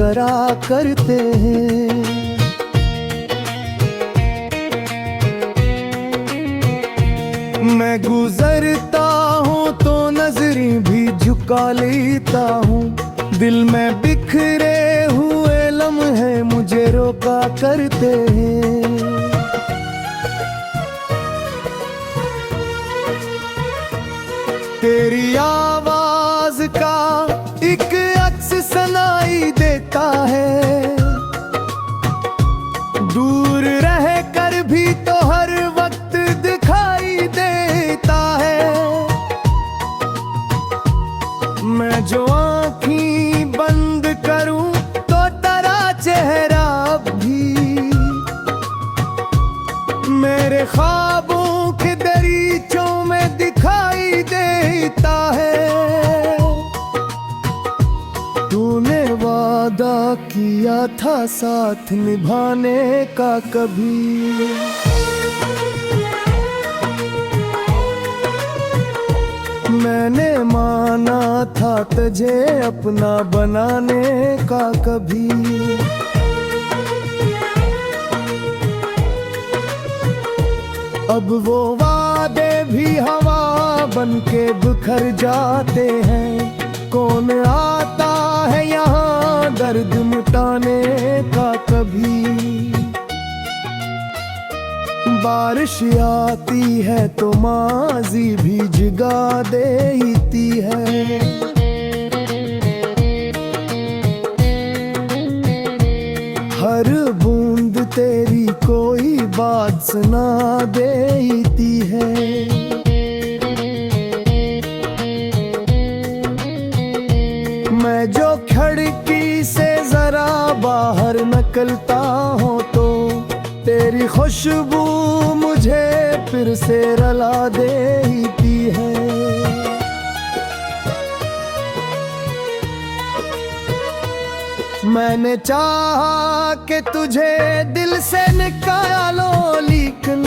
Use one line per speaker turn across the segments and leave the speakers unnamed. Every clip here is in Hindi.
करा करते हैं। मैं गुजरता हूँ तो नजरें भी झुका लेता हूँ, दिल में बिखरे हुए लम्हे मुझे रोका करते हैं। तेरी आवाज का एक अक्स सुनाई देता है, दूर रह कर भी तो हर वक्त दिखाई देता है। मैं जो आँखें बंद करूं तो तेरा चेहरा भी मेरे ख्वाबों के दरीचों में दिखाई देता है। तूने वादा किया था साथ निभाने का कभी, मैंने माना था तुझे अपना बनाने का कभी। अब वो वादे भी हवा बन के बिखर जाते हैं, कौन आता है यहाँ दर्द मिटाने का कभी। बारिश आती है तो माजी भी भिगा देती है, हर बूंद तेरी कोई बात सुना देती है। मैं जो खिड़की से जरा बाहर निकलता हूँ तो तेरी खुशबू मुझे फिर से रुला देती है। मैंने चाहा कि तुझे दिल से निकालो, लेकिन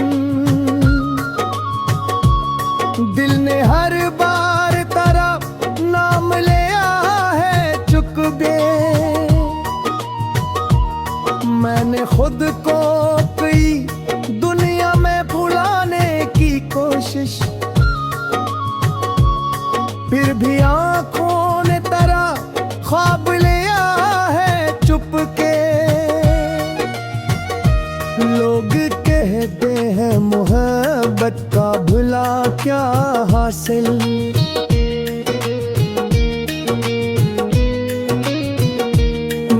दिल ने हर बार तेरा नाम लिया है चुक के। मैंने खुद को कई दुनिया में भुलाने की कोशिश, फिर भी आंखों ने तेरा ख्वाब लिया है चुप के। लोग कहते हैं मोहब्बत का भुला क्या हासिल,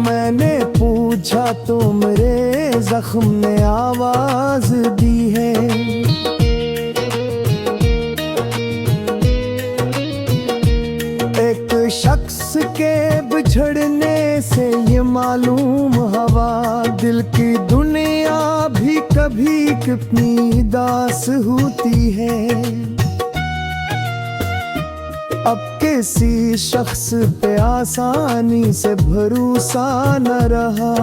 मैंने पूछा तो मेरे जख्म ने आवाज दी है। एक शख्स के बिछड़ने से ये मालूम हवा, दिल की दुनिया भी कभी कितनी दास होती है। अब किसी शख्स पे आसानी से भरोसा न रहा,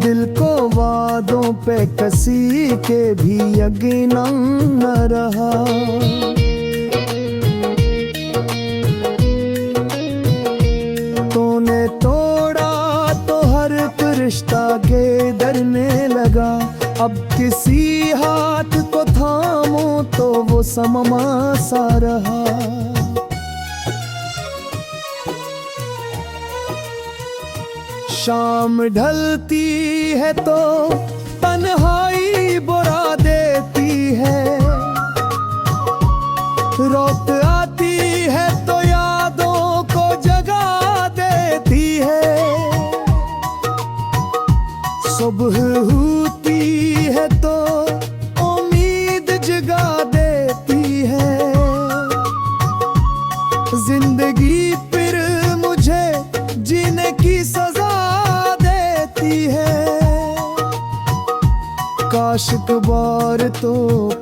दिल को वादों पे किसी के भी यकीन न रहा। तूने तोड़ा तो हर एक रिश्ता के डरने लगा, अब किसी हाथ को थामो तो वो सममा सा रहा। शाम ढलती है तो तन्हाई बुरा देती है, रात आती है तो यादों को जगा देती है। सुबह होती है तो उम्मीद जगा देती है, जिंदगी फिर मुझे जीने की सजा देती है। काश एक बार तो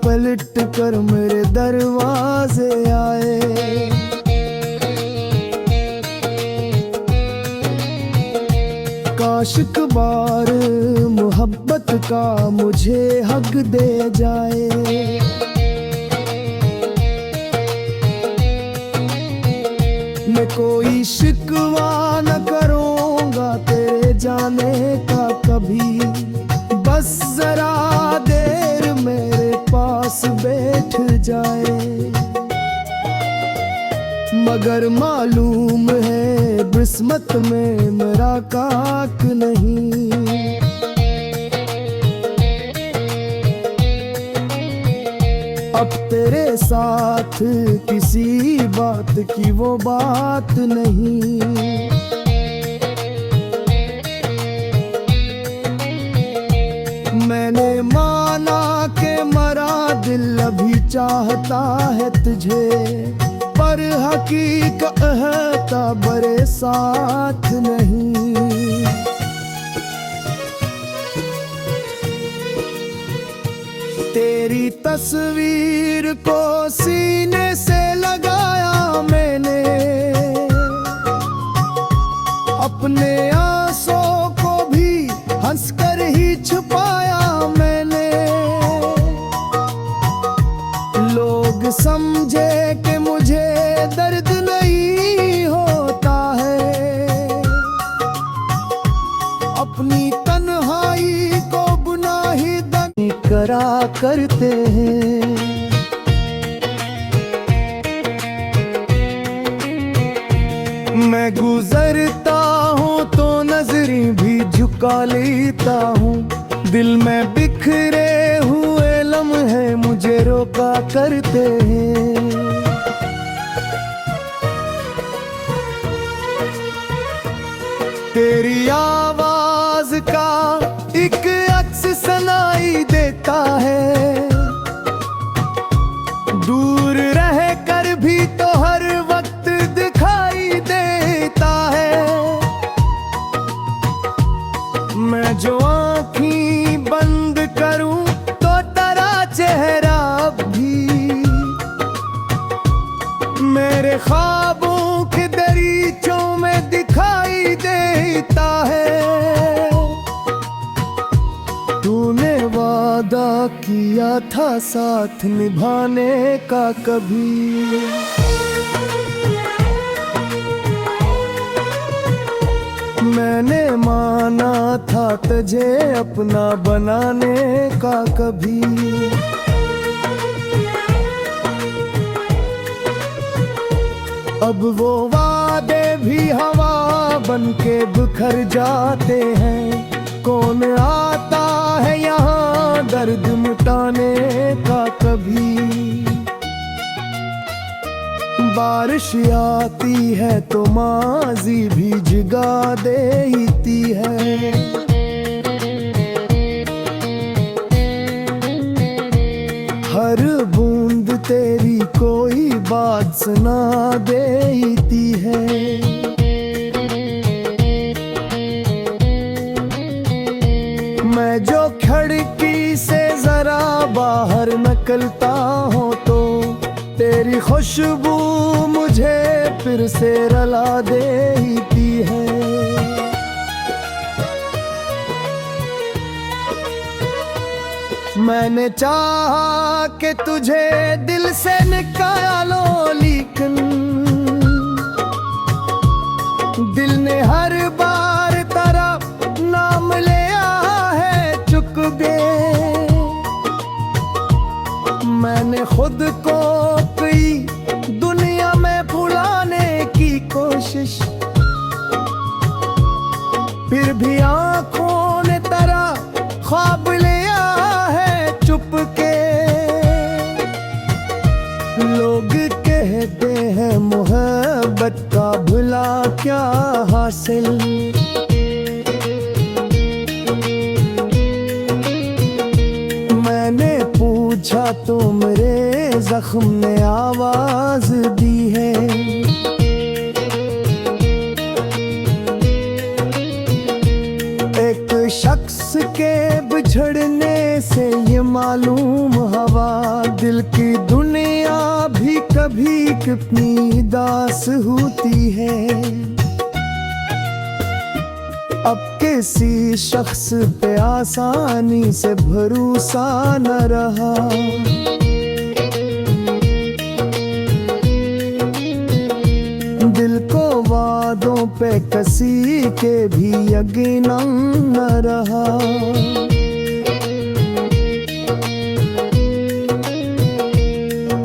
पलट कर मेरे दरवाजे आए, काश एक बार मोहब्बत का मुझे हक दे जाए। मैं कोई शिकवा न करूँगा तेरे जाने का कभी। बस जरा देर मेरे पास बैठ जाए। मगर मालूम है किस्मत में मेरा काक नहीं। अब तेरे साथ किसी बात की वो बात नहीं। मैंने माना के मरा दिल अभी चाहता है तुझे, पर हकीकत है बरे साथ नहीं। तेरी तस्वीर को सीने से लगाया मैंने, अपने आंसुओं को भी हंसकर ही छुपाया मैंने। लोग समझे कि मुझे दर्द नहीं होता है, अपनी तन्हाई को गुनाही करा करते हैं। मैं गुजरता हूँ तो नजरें भी झुका लेता हूँ। दिल में बिखरे हुए लम्हे मुझे रोका करते हैं। तेरी आवाज का एक अक्स सुनाई देता है, दूर रह कर भी तो हर वक्त दिखाई देता है। मैं जो आँखें बंद करूं तो तेरा चेहरा भी मेरे ख्वाबों के दरीचों में दिखाई देता है। तूने वादा किया था साथ निभाने का कभी, मैंने माना था तुझे अपना बनाने का कभी। अब वो वादे भी हवा बन के बिखर जाते हैं। कौन आता है यहाँ दर्द मिटाने का कभी। बारिश आती है तो माजी भी जगा देती है। हर बूंद तेरी कोई बात सुना देती है। मैं जो खिड़की से जरा बाहर निकलता हूँ तो तेरी खुशबू मुझे फिर से रुला देती है। मैंने चाहा कि तुझे दिल से निकालो, लेकिन दिल ने हर बार तेरा नाम लिया है चुक गए। मैंने खुद को कई दुनिया में भुलाने की कोशिश, फिर भी आंखों ने तेरा ख्वाब लिया है चुप के। लोग कहते हैं मोहब्बत का भुला क्या हासिल, मैंने पूछा तो मेरे जख्म ने आवाज दी है। एक शख्स के बिछड़ने से ये मालूम हवा, दिल की दुनिया भी कभी कितनी दास होती है। अब किसी शख्स पे आसानी से भरोसा न रहा। दिल पे किसी के भी यकीन न रहा।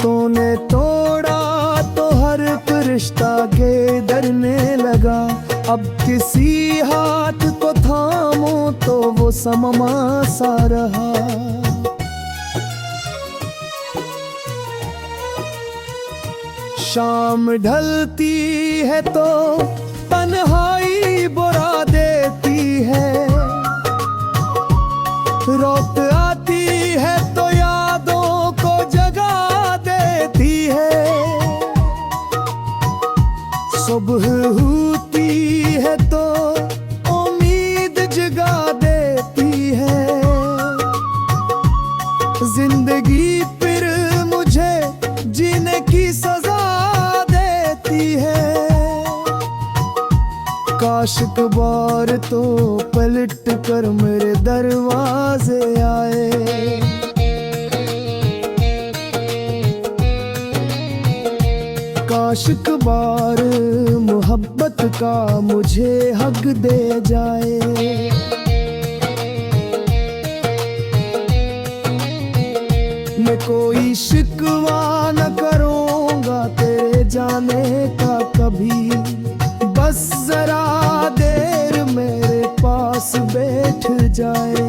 तूने तोड़ा तो हर एक रिश्ता के डरने लगा। अब किसी हाथ को थामो तो वो सममा सा रहा। शाम ढलती है तो तन्हाई बुरा देती है। रात आती है तो यादों को जगा देती है। सुबह होती है तो उम्मीद जगा देती है। जिंदगी फिर मुझे जीने की सजा है। काश एक बार तो पलट कर मेरे दरवाजे आए। काश एक बार मोहब्बत का मुझे हक दे जाए। मैं कोई शिकवा न करूँगा तेरे जाने का कभी। बस जरा देर मेरे पास बैठ जाए।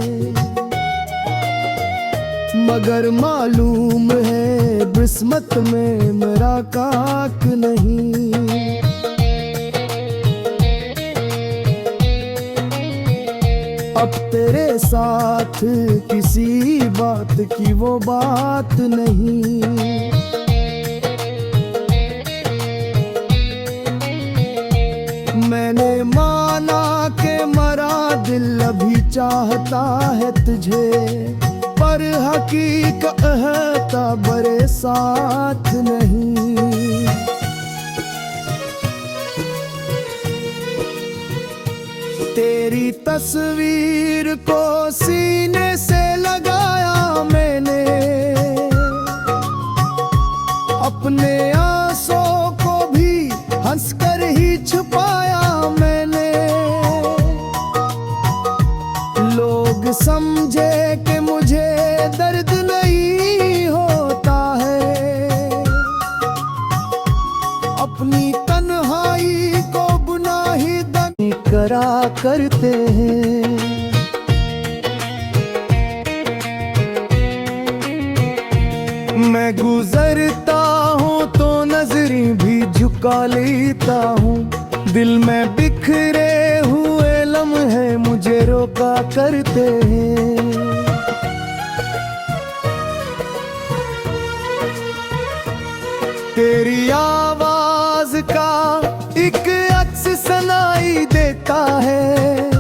मगर मालूम है किस्मत में मेरा काक नहीं। अब तेरे साथ किसी बात की वो बात नहीं। मैंने माना कि मरा दिल अभी चाहता है तुझे। पर हकीकत है बरे साथ नहीं। तेरी तस्वीर को सीने से लगाया मैंने। अपने आंसुओं को भी हंसकर ही छुपाया मैंने। लोग समझे कि मुझे दर्द नहीं होता है। अपनी तन्हाई को गुनाही दनी करा करते हैं। मैं गुजरता हूँ तो नजरें भी झुका लेता हूँ। दिल में बिखरे हुए लम्हे मुझे रोका करते हैं। तेरी आवाज का एक अक्स सुनाई देता है।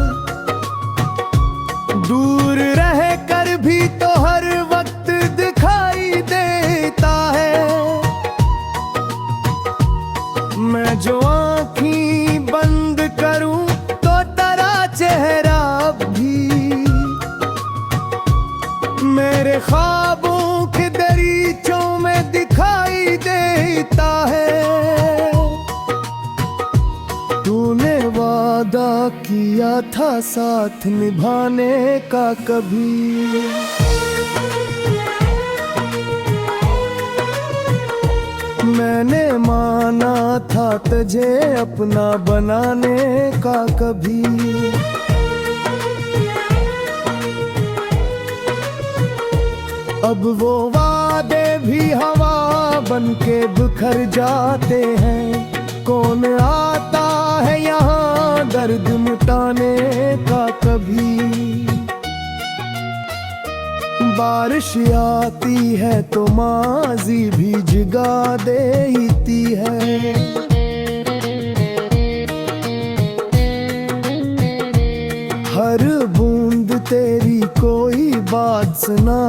दूर रह कर भी तो हर वक्त दिखाई देता है। मैं जो आँखें बंद करूं तो तेरा चेहरा भी मेरे ख्वाबों के दरीचों में दिखाई देता है। तूने वादा किया था साथ निभाने का कभी। मैंने माना था तुझे अपना बनाने का कभी। अब वो वादे भी हवा बन के बिखर जाते हैं। कौन आता है यहाँ दर्द मिटाने का कभी। बारिश आती है तो माजी भी जगा देती है। हर बूंद तेरी कोई बात सुना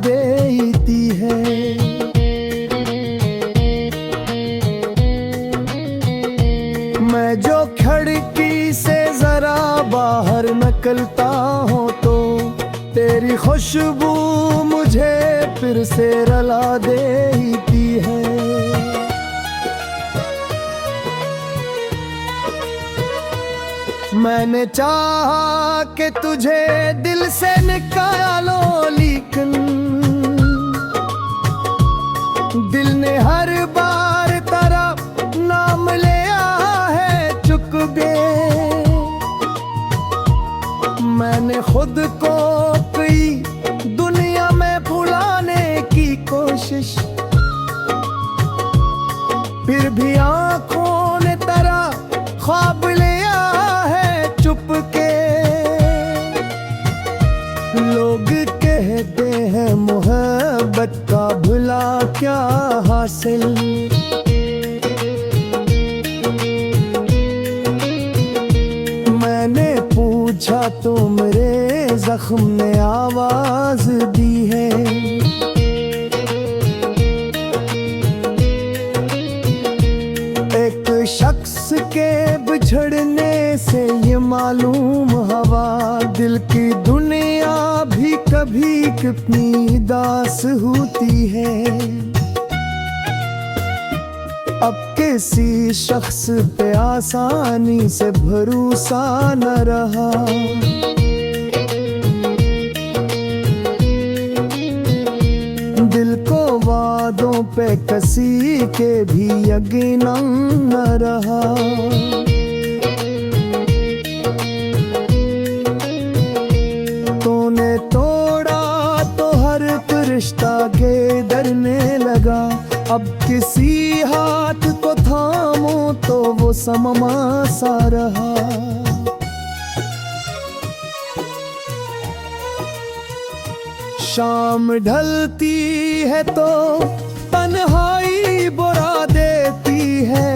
देती है। मैं जो खिड़की से जरा बाहर निकलता हूँ तो तेरी खुशबू मुझे फिर से रुला देती है। मैंने चाहा कि तुझे दिल से निकालो, लेकिन दिल ने हर बार तेरा नाम लिया है चुक के। मैंने खुद को कई दुनिया में भुलाने की कोशिश, फिर भी आंखों ने तेरा ख्वाब लिया है चुप के। लोग कहते हैं मोहब्बत का भुला क्या हासिल, मैंने पूछा तो मेरे जख्म ने आवाज दी है। एक शख्स के बिछड़ने से ये मालूम हवा, दिल की दुनिया भी कभी कितनी दास होती है। अब किसी शख्स पे आसानी से भरोसा न रहा, दिल को वादों पे किसी के भी यकीन न रहा। तूने तोड़ा तो हर रिश्ता के डरने लगा, अब किसी हाथ को थामो तो वो सममा सा रहा। शाम ढलती है तो तन्हाई बुरा देती है,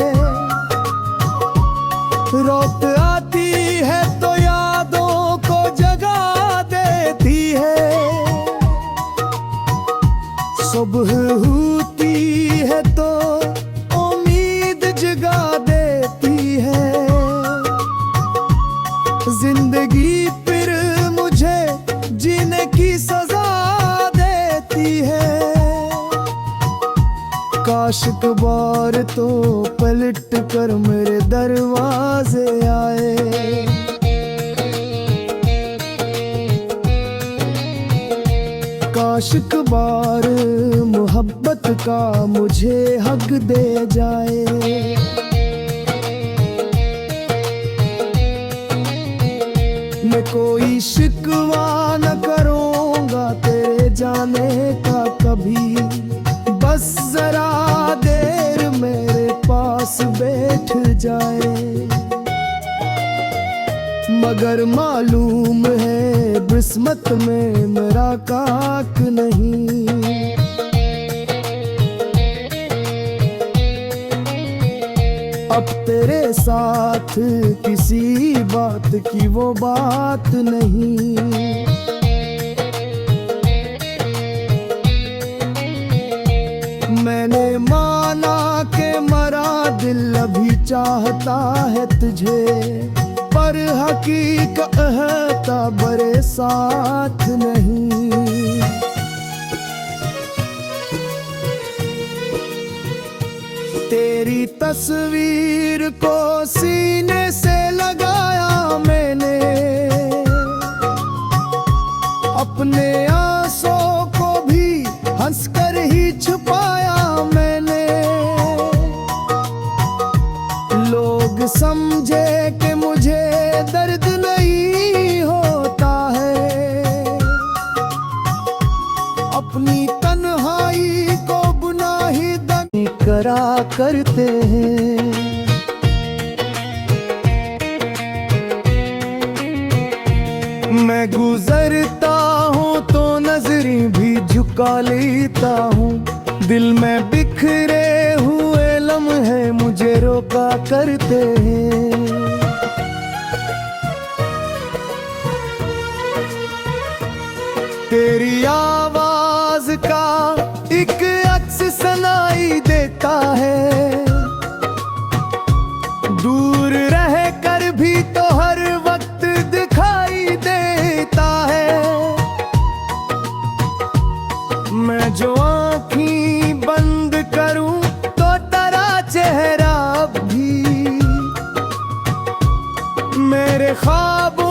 रात आती है तो यादों को जगा देती है। सुबह होती है तो उम्मीद जगा देती है। जिंदगी फिर मुझे जीने की सजा देती है। काश एक बार तो पलट कर मेरे दरवाजे आए, काश एक बार मोहब्बत का मुझे हक दे जाए। मैं कोई शिकवा न करूँगा तेरे जाने का कभी, बस जरा देर मेरे पास बैठ जाए। मगर मालूम है किस्मत में मेरा काक नहीं, अब तेरे साथ किसी बात की वो बात नहीं। मैंने माना के मरा दिल अभी चाहता है तुझे, पर हकीकत है बरे साथ नहीं। तेरी तस्वीर को सीने से लगाया मैंने, अपने आंसू को भी हंसकर ही छुपाया मैंने। लोग समझे कि मुझे दर्द नहीं होता है, अपनी तन्हाई को गुनाही दनी करा करते हैं। मैं गुजरता हूँ तो नजरें भी झुका लेता हूँ, दिल में बिखरे हुए लम्हे मुझे रोका करते हैं। तेरी आवाज का एक अक्स सुनाई देता है, दूर रह कर भी तो हर वक्त दिखाई देता है। मैं जो आँखें बंद करूं तो तेरा चेहरा भी मेरे ख्वाब